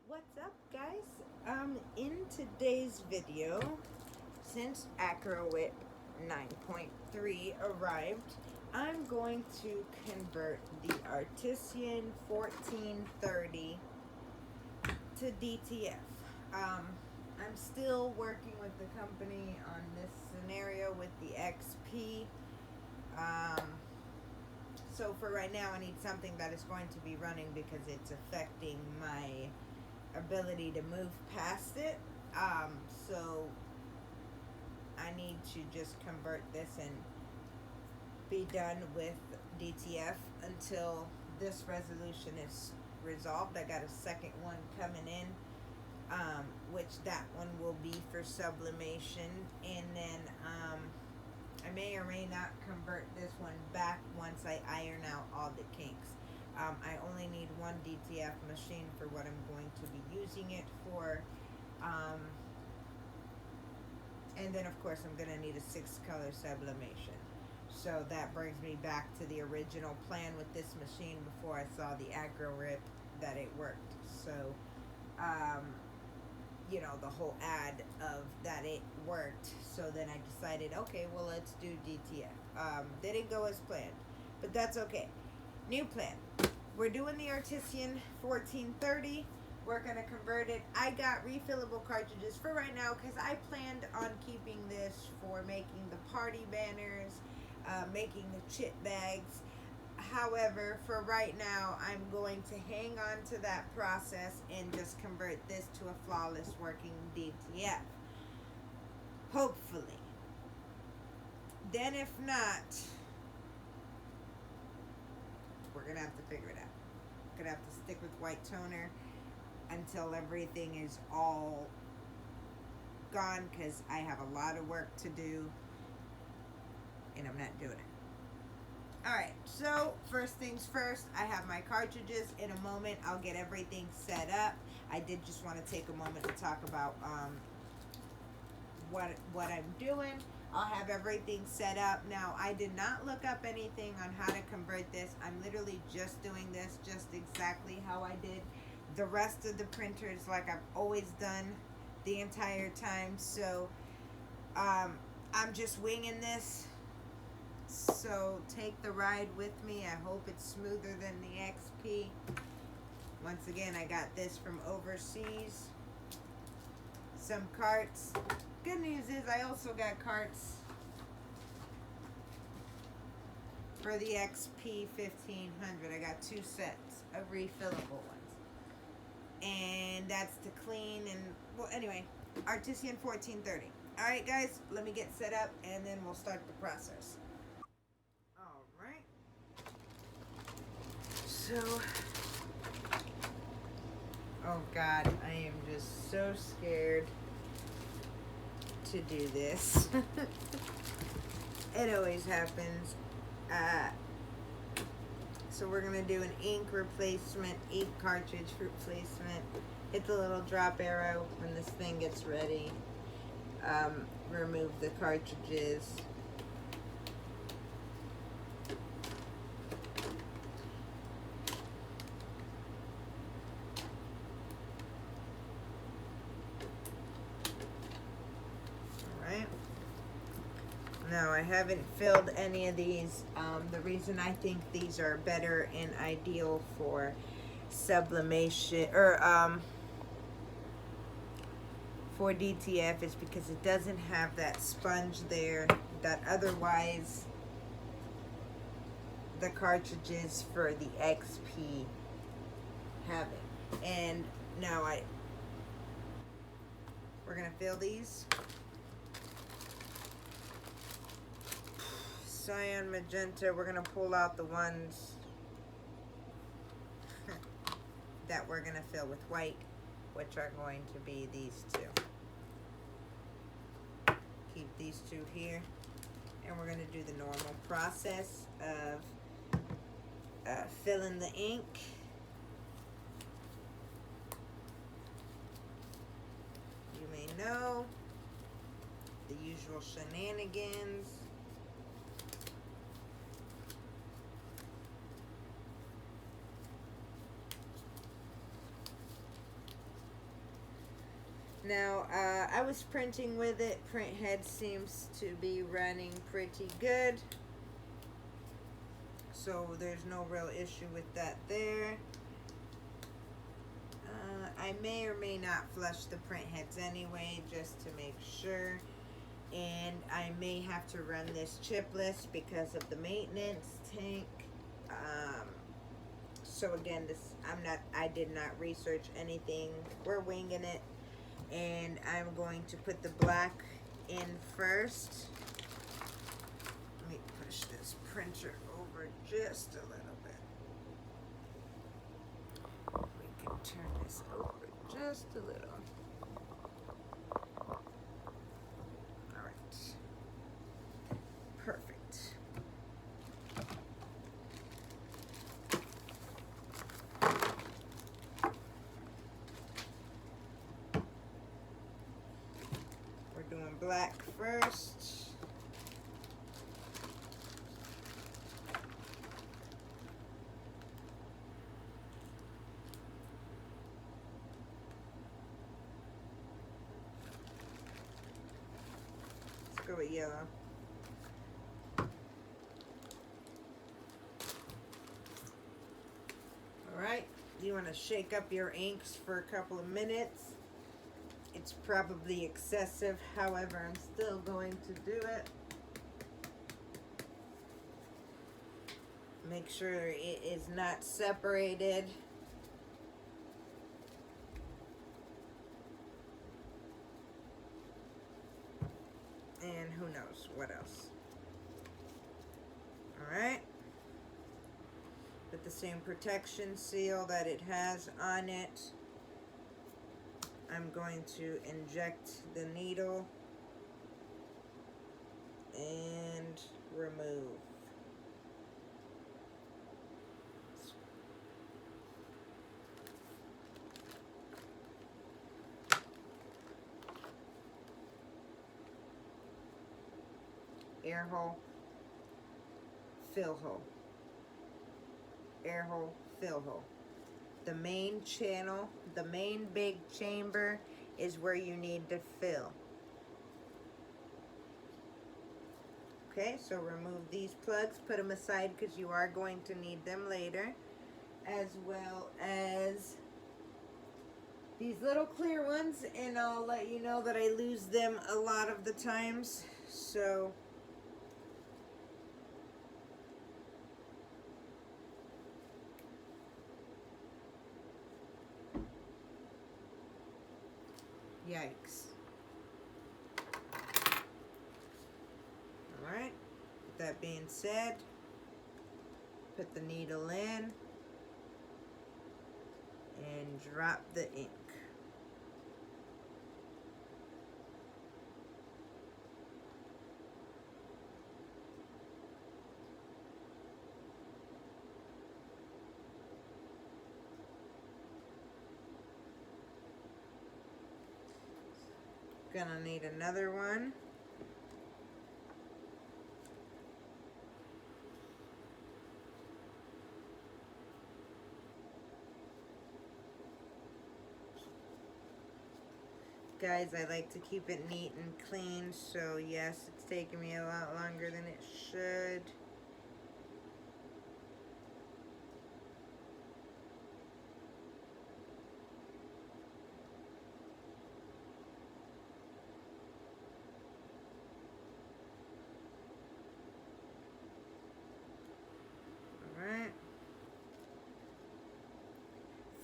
What's up, guys? In today's video, since AcroWhip 9.3 arrived, I'm going to convert the Artisian 1430 to DTF. I'm still working with the company on this scenario with the XP. So for right now, I need something that is going to be running because it's affecting my ability to move past it. So I need to just convert this and be done with DTF until this resolution is resolved. I got a second one coming in, which that one will be for sublimation, and then I may or may not convert this one back once I iron out all the kinks. I only need one DTF machine for what I'm going to be using it for. And then, of course, I'm going to need a 6-color sublimation. So that brings me back to the original plan with this machine before I saw the AcroWhip that it worked. So, you know, the whole ad of that it worked. So then I decided, okay, well, let's do DTF. Didn't go as planned, but that's okay. New plan. We're doing the Artisian 1430. We're going to convert it. I got refillable cartridges for right now because I planned on keeping this for making the party banners, making the chip bags. However, for right now, I'm going to hang on to that process and just convert this to a flawless working DTF. Hopefully. Then if not, we're going to have to figure it out. Going to have to stick with white toner until everything is all gone because I have a lot of work to do and I'm not doing it. Alright, so first things first, I have my cartridges. In a moment, I'll get everything set up. I did just want to take a moment to talk about what I'm doing. I'll have everything set up. Now, I did not look up anything on how to convert this. I'm literally just doing this just exactly how I did the rest of the printers, like I've always done the entire time. So I'm just winging this. So take the ride with me. I hope it's smoother than the XP. Once again, I got this from overseas. Some carts. Good news is I also got carts for the XP 1500. I got 2 sets of refillable ones. And that's to clean and, well, anyway, Artisian 1430. Alright, guys, let me get set up and then we'll start the process. Alright. So, oh God, I am just so scared to do this. It always happens. So we're going to do an ink replacement, ink cartridge replacement. Hit the little drop arrow when this thing gets ready. Remove the cartridges. Alright. No, I haven't filled any of these. The reason I think these are better and ideal for sublimation or for DTF is because it doesn't have that sponge there that otherwise the cartridges for the XP have it. And now we're gonna fill these. Cyan, magenta, we're going to pull out the ones that we're going to fill with white, which are going to be these 2. Keep these 2 here. And we're going to do the normal process of filling the ink. You may know the usual shenanigans. Now, I was printing with it. Print head seems to be running pretty good. So there's no real issue with that there. I may or may not flush the print heads anyway, just to make sure. And I may have to run this chipless because of the maintenance tank. So again, I did not research anything. We're winging it. And I'm going to put the black in first. Let me push this printer over just a little bit. We can turn this over just a little. All right. Perfect. We're doing black first. Go with yellow. Alright, you want to shake up your inks for a couple of minutes. It's probably excessive, however, I'm still going to do it. Make sure it is not separated. And who knows what else. Alright. With the same protection seal that it has on it, I'm going to inject the needle and remove. Air hole, fill hole, air hole, fill hole. The main channel, the main big chamber is where you need to fill. Okay, so remove these plugs, put them aside because you are going to need them later, as well as these little clear ones, and I'll let you know that I lose them a lot of the times, so yikes. Alright, with that being said, put the needle in and drop the ink. Gonna need another one. Guys, I like to keep it neat and clean, so yes, it's taking me a lot longer than it should.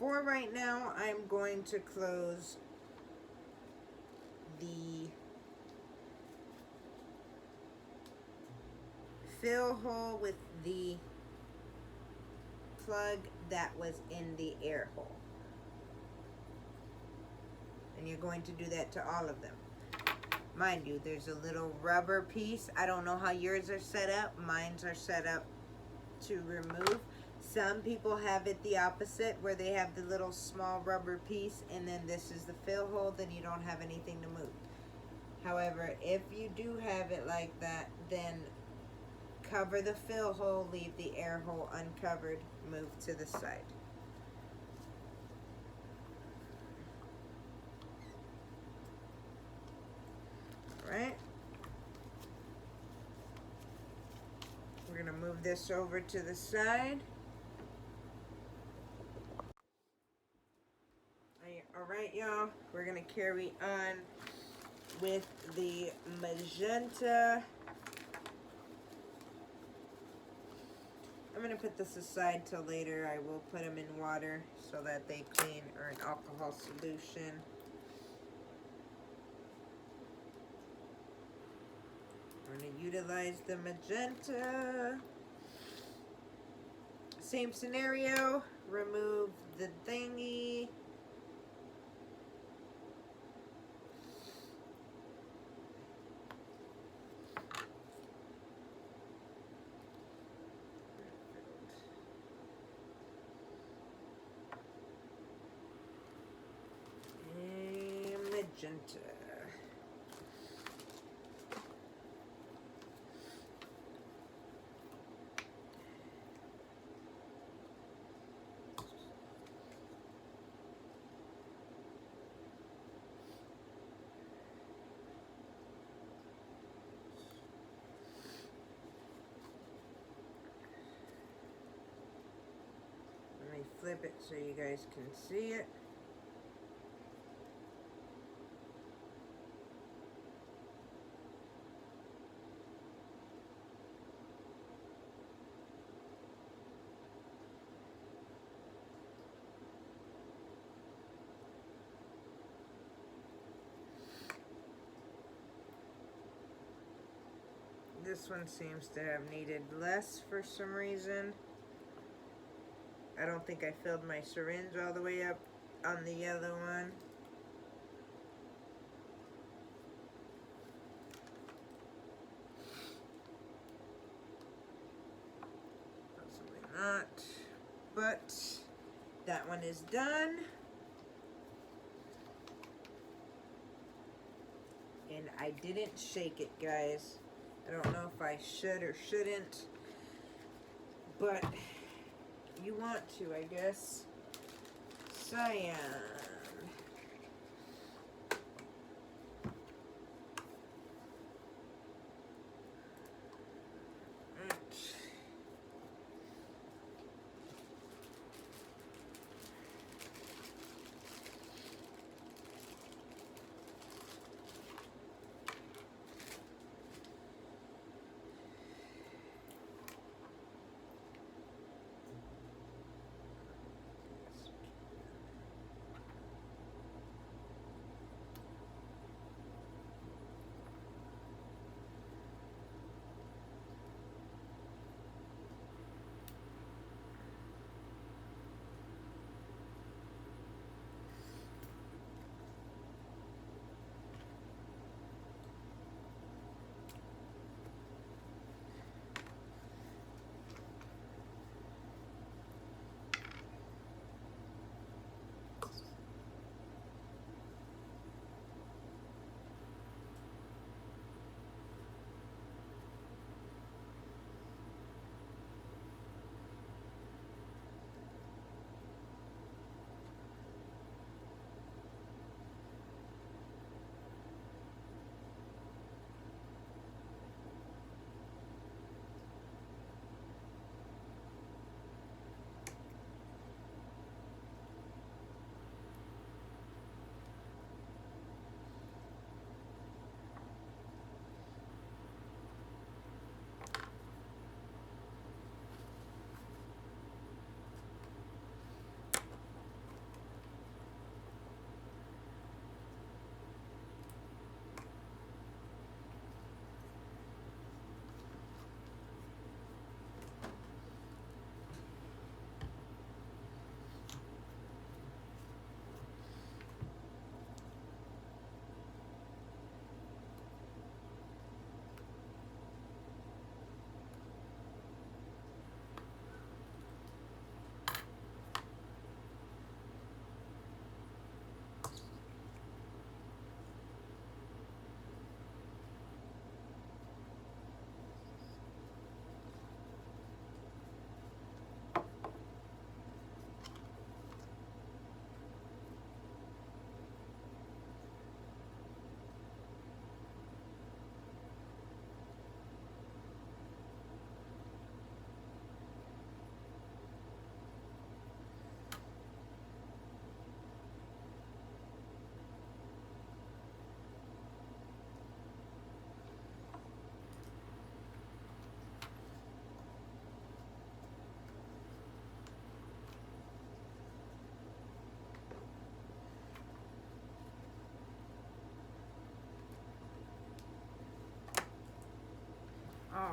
For right now, I'm going to close the fill hole with the plug that was in the air hole. And you're going to do that to all of them. Mind you, there's a little rubber piece. I don't know how yours are set up. Mine's are set up to remove. Some people have it the opposite, where they have the little small rubber piece and then this is the fill hole, then you don't have anything to move. However, if you do have it like that, then cover the fill hole, leave the air hole uncovered, move to the side. this over to the side. Alright, y'all, we're going to carry on with the magenta. I'm going to put this aside till later. I will put them in water so that they clean, or an alcohol solution. We're going to utilize the magenta. Same scenario. Remove the thingy. Magenta. Let me flip it so you guys can see it. This one seems to have needed less for some reason. I don't think I filled my syringe all the way up on the other one. Possibly not. But that one is done. And I didn't shake it, guys. I don't know if I should or shouldn't, but you want to, I guess. Cyan.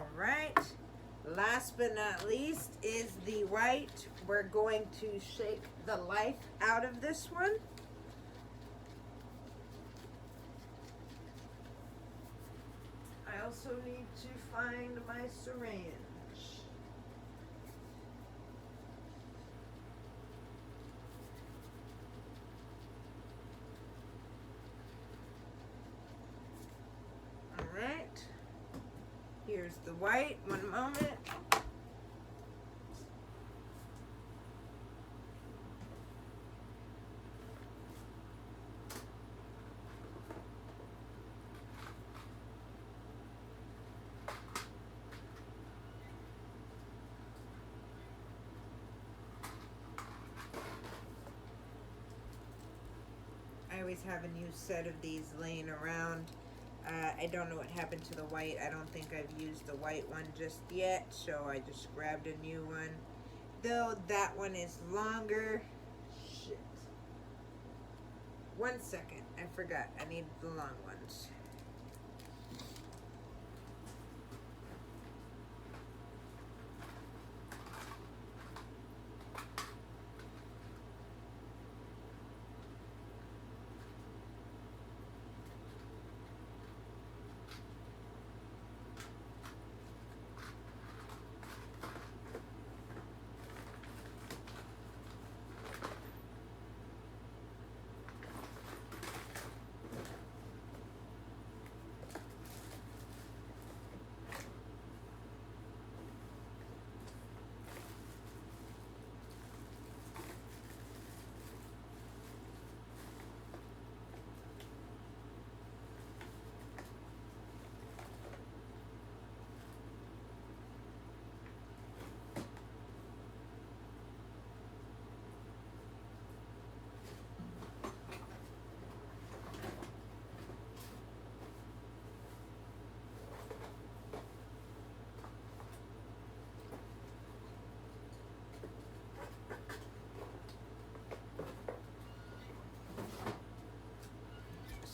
All right. Last but not least is the white. We're going to shake the life out of this one. I also need to find my syringe. All right. Here's the white. One moment. I always have a new set of these laying around. I don't know what happened to the white. I don't think I've used the white one just yet, so I just grabbed a new one. Though that one is longer. Shit. 1 second. I forgot. I need the long ones.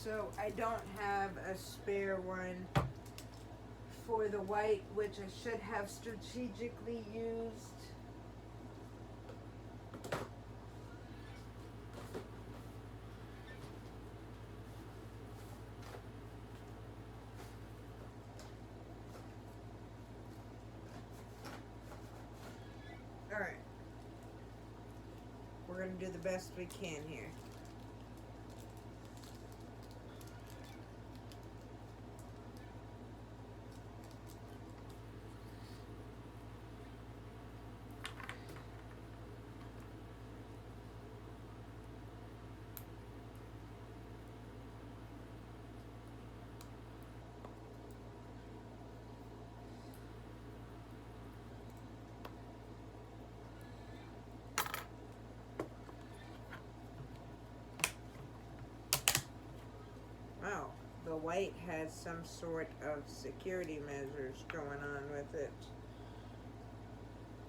So I don't have a spare one for the white, which I should have strategically used. All right. We're going to do the best we can here. Wow, the white has some sort of security measures going on with it,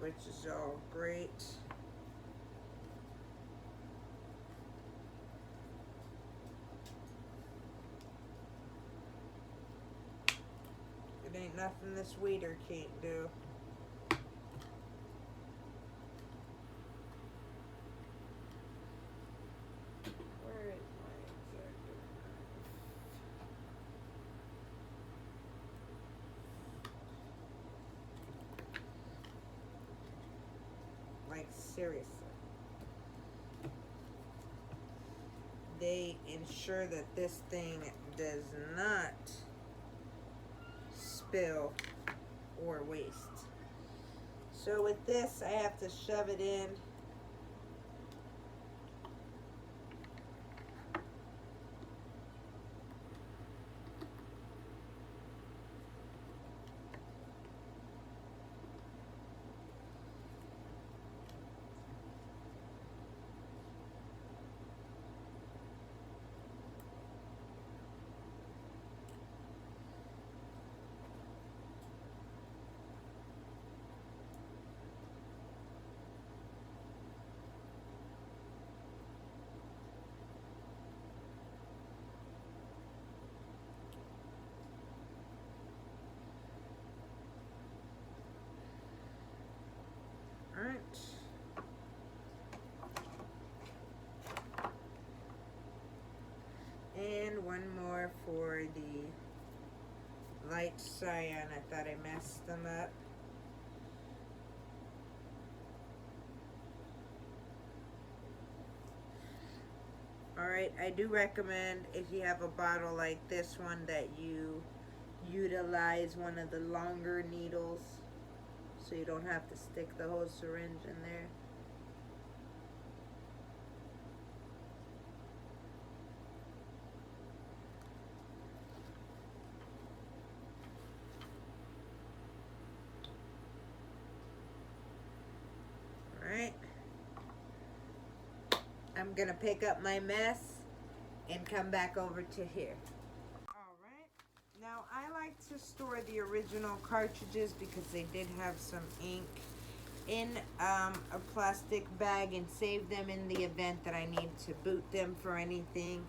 which is all great. It ain't nothing this weeder can't do. Where is my exacto knife? Like, seriously. They ensure that this thing does not spill or waste. So with this, I have to shove it in. for the light cyan. I thought I messed them up. Alright, I do recommend if you have a bottle like this one that you utilize one of the longer needles so you don't have to stick the whole syringe in there. Alright. I'm gonna pick up my mess and come back over to here. Alright. Now I like to store the original cartridges because they did have some ink in a plastic bag and save them in the event that I need to boot them for anything.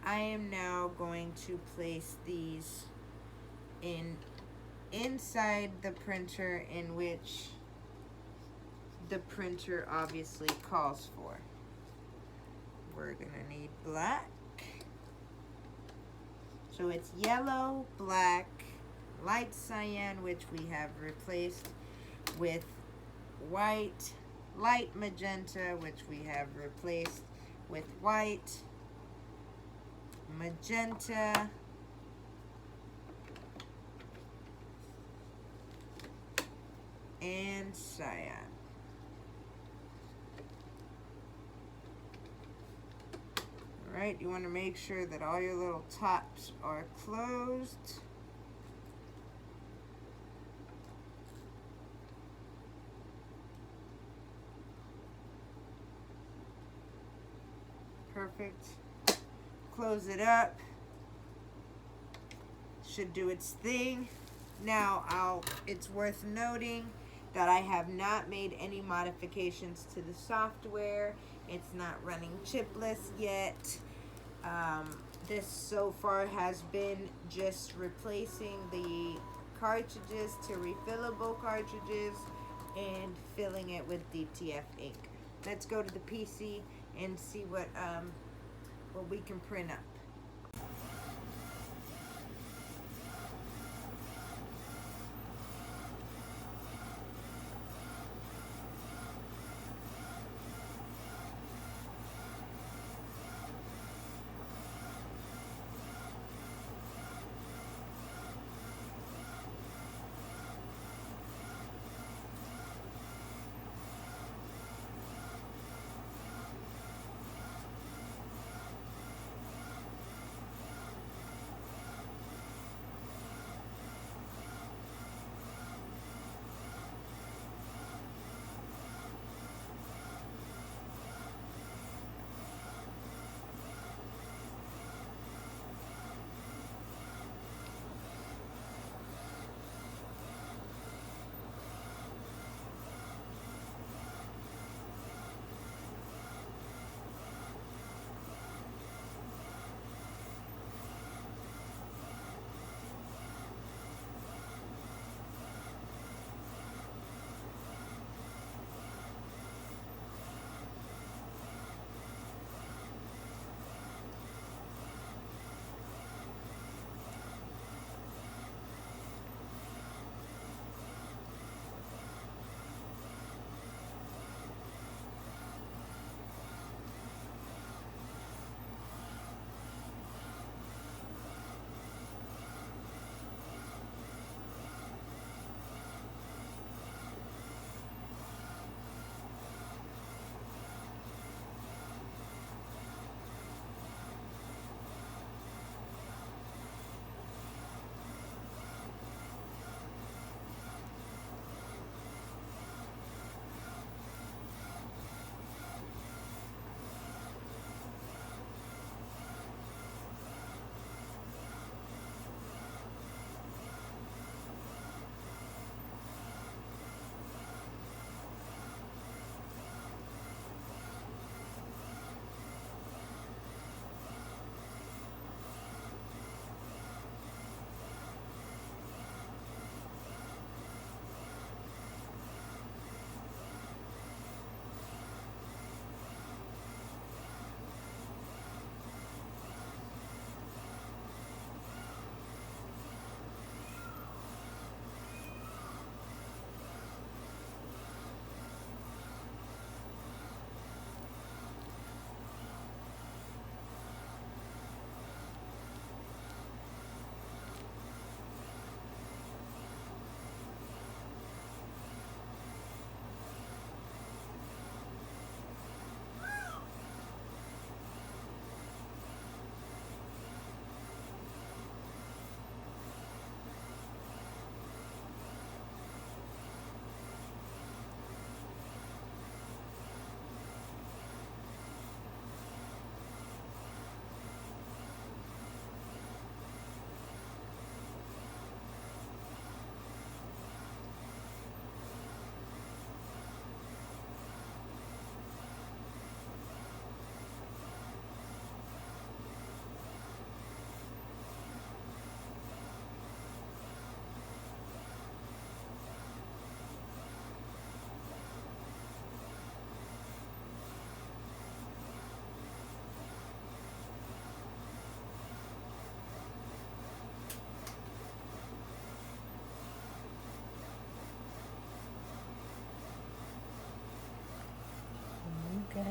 I am now going to place these inside the printer in which the printer obviously calls for. We're gonna need black. So it's yellow, black, light cyan, which we have replaced with white, light magenta, which we have replaced with white, magenta, and cyan. Alright, you want to make sure that all your little tops are closed. Perfect. Close it up. Should do its thing. Now, it's worth noting that I have not made any modifications to the software. It's not running chipless yet. This so far has been just replacing the cartridges to refillable cartridges and filling it with DTF ink. Let's go to the PC and see what we can print up.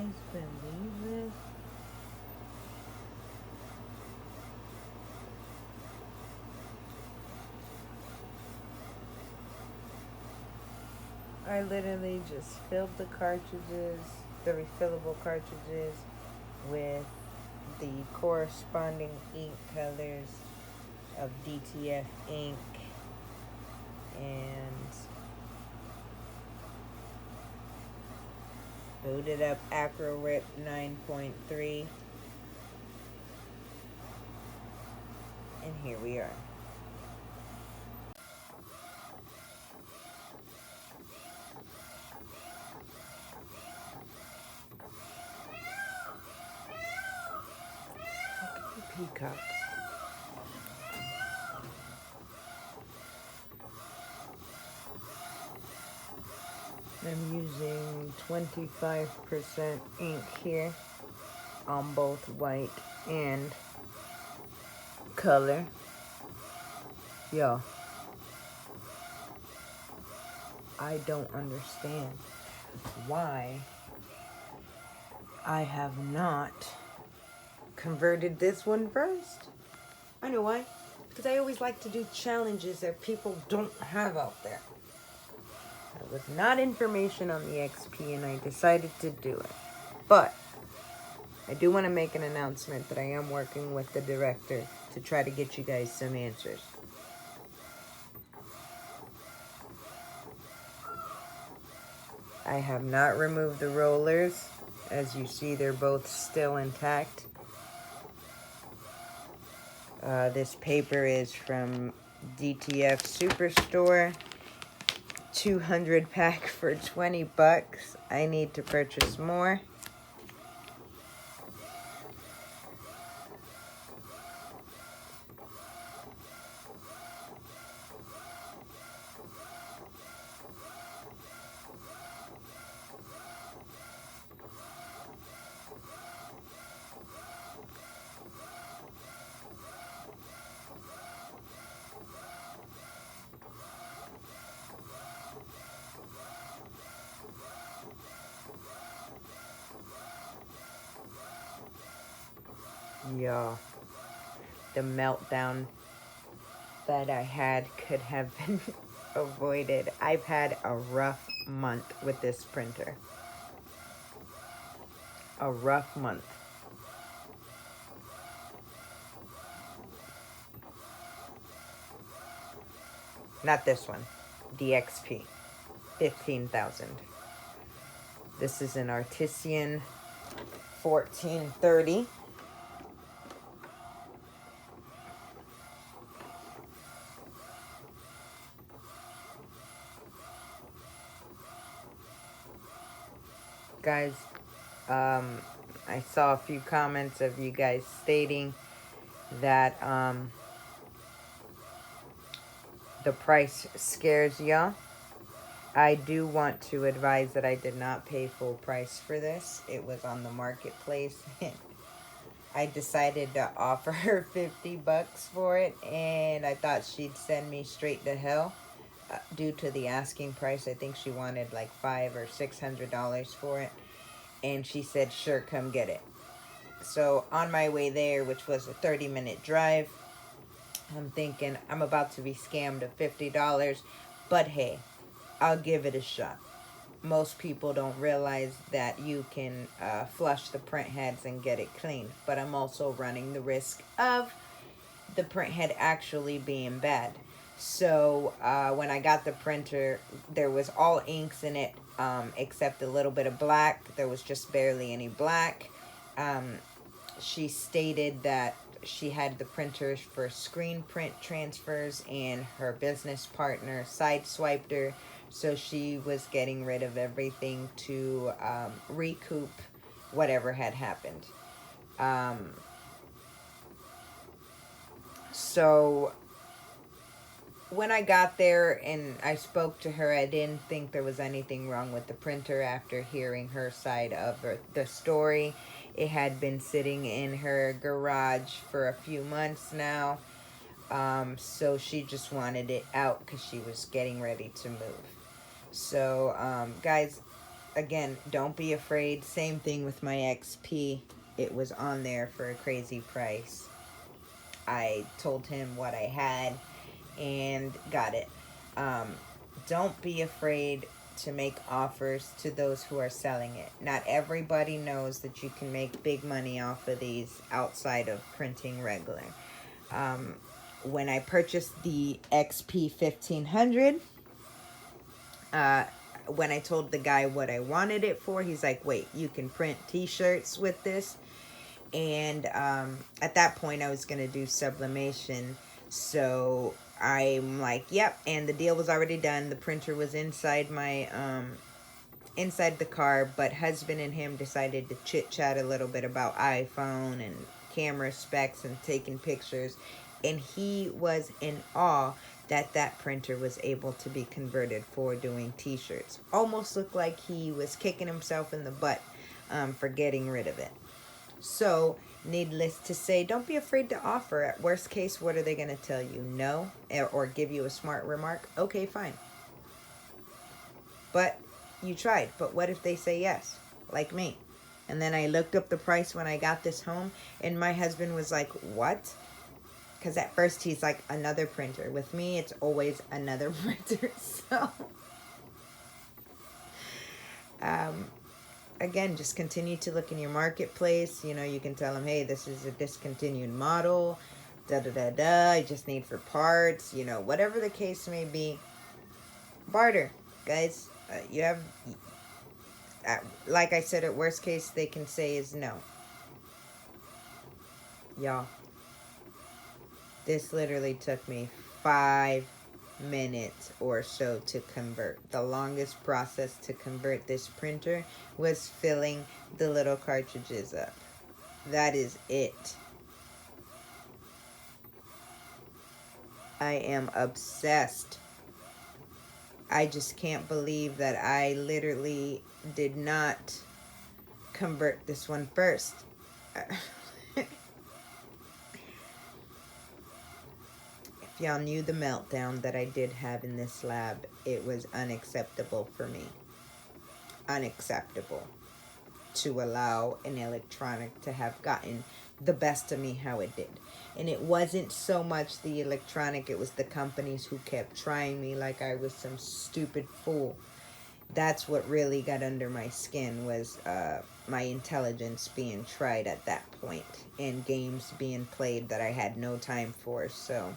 guys believe this? I literally just filled the cartridges, the refillable cartridges, with the corresponding ink colors of DTF ink, and booted up AcroRip 9.3, and here we are. Peacocks. I'm using 25% ink here on both white and color. Yo, I don't understand why I have not converted this one first. I know why. Because I always like to do challenges that people don't have out there. It was not information on the XP, and I decided to do it. But I do want to make an announcement that I am working with the director to try to get you guys some answers. I have not removed the rollers. As you see, they're both still intact. This paper is from DTF Superstore. 200 pack for 20 bucks. I need to purchase more. Y'all, the meltdown that I had could have been avoided. I've had a rough month with this printer. A rough month. Not this one. DXP. 15,000. This is an Artisian 1430. Guys, I saw a few comments of you guys stating that the price scares y'all. I do want to advise that I did not pay full price for this. It was on the marketplace. I decided to offer her 50 bucks for it, and I thought she'd send me straight to hell. Due to the asking price, I think she wanted like $500 or $600 for it, and she said, sure, come get it. So on my way there, which was a 30-minute drive, I'm thinking I'm about to be scammed of $50, but hey, I'll give it a shot. Most people don't realize that you can flush the print heads and get it clean, but I'm also running the risk of the print head actually being bad. So when I got the printer, there was all inks in it except a little bit of black. There was just barely any black. She stated that she had the printers for screen print transfers, and her business partner sideswiped her. So she was getting rid of everything to recoup whatever had happened. So when I got there and I spoke to her, I didn't think there was anything wrong with the printer after hearing her side of the story. It had been sitting in her garage for a few months now. So she just wanted it out because she was getting ready to move. So, guys, again, don't be afraid. Same thing with my XP. It was on there for a crazy price. I told him what I had and got it. Don't be afraid to make offers to those who are selling it. Not everybody knows that you can make big money off of these outside of printing regular. When I purchased the XP 1500, when I told the guy what I wanted it for, he's like, wait, you can print t-shirts with this? And at that point, I was going to do sublimation. So I'm like, yep. And the deal was already done. The printer was inside my, inside the car. But husband and him decided to chit-chat a little bit about iPhone and camera specs and taking pictures. And he was in awe that that printer was able to be converted for doing t-shirts. Almost looked like he was kicking himself in the butt for getting rid of it. So, needless to say, don't be afraid to offer. At worst case, what are they going to tell you? No? Or give you a smart remark? Okay, fine. But you tried. But what if they say yes? Like me. And then I looked up the price when I got this home, and my husband was like, what? Because at first he's like, another printer. With me, it's always another printer. So, again, just continue to look in your marketplace. You know, you can tell them, hey, this is a discontinued model. Da-da-da-da. I just need for parts. You know, whatever the case may be. Barter, guys. You have, like I said, at worst case, they can say is no. Y'all. This literally took me 5 minutes or so to convert. The longest process to convert this printer was filling the little cartridges up. That is it. I am obsessed. I just can't believe that I literally did not convert this one first. If y'all knew the meltdown that I did have in this lab, it was unacceptable for me. Unacceptable to allow an electronic to have gotten the best of me how it did. And it wasn't so much the electronic, it was the companies who kept trying me like I was some stupid fool. That's what really got under my skin, was my intelligence being tried at that point, and games being played that I had no time for. So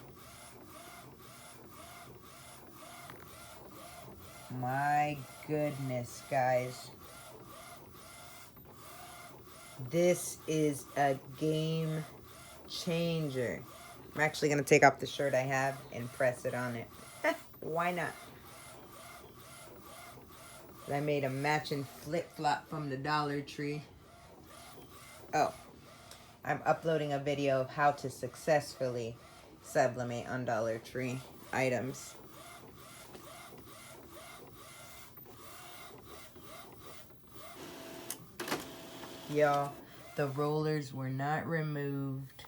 my goodness, guys. This is a game changer. I'm actually going to take off the shirt I have and press it on it. Why not? I made a matching flip-flop from the Dollar Tree. Oh, I'm uploading a video of how to successfully sublimate on Dollar Tree items. Y'all, the rollers were not removed.